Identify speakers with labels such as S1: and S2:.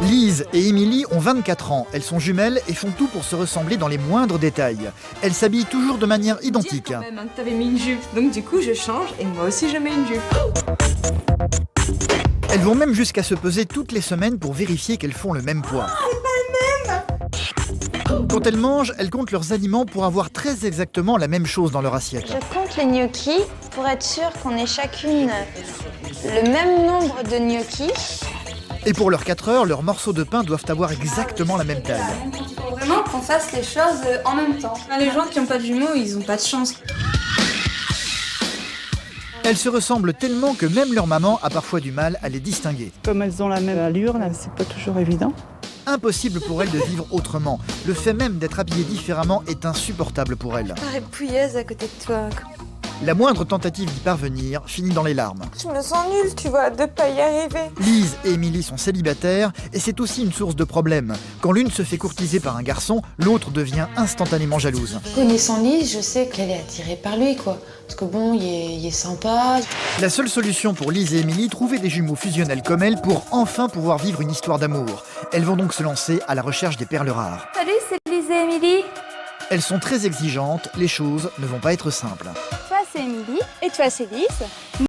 S1: Lise et Émilie ont 24 ans. Elles sont jumelles et font tout pour se ressembler dans les moindres détails. Elles s'habillent toujours de manière identique.
S2: Quand même, que t'avais mis une jupe, donc du coup je change et moi aussi je mets une jupe.
S1: Elles vont même jusqu'à se peser toutes les semaines pour vérifier qu'elles font le même poids. Quand elles mangent, elles comptent leurs aliments pour avoir très exactement la même chose dans leur assiette.
S3: Je compte les gnocchis pour être sûre qu'on ait chacune le même nombre de gnocchis.
S1: Et pour leurs 4 heures, leurs morceaux de pain doivent avoir exactement la même taille.
S2: Il faut vraiment qu'on fasse les choses en même temps. Les gens qui n'ont pas de jumeaux, ils n'ont pas de chance.
S1: Elles se ressemblent tellement que même leur maman a parfois du mal à les distinguer.
S4: Comme elles ont la même allure, là, c'est pas toujours évident.
S1: Impossible pour elles de vivre autrement. Le fait même d'être habillées différemment est insupportable pour elles.
S2: Pareil pouilleuse à côté de toi.
S1: La moindre tentative d'y parvenir finit dans les larmes.
S5: Je me sens nulle, tu vois, de pas y arriver.
S1: Lise et Émilie sont célibataires et c'est aussi une source de problème. Quand l'une se fait courtiser par un garçon, l'autre devient instantanément jalouse.
S6: Connaissant Lise, je sais qu'elle est attirée par lui, quoi. Parce que bon, il est sympa.
S1: La seule solution pour Lise et Émilie, trouver des jumeaux fusionnels comme elles pour enfin pouvoir vivre une histoire d'amour. Elles vont donc se lancer à la recherche des perles rares.
S2: Salut, c'est Lise et Émilie.
S1: Elles sont très exigeantes, les choses ne vont pas être simples.
S7: Toi c'est Émilie et toi c'est Lise.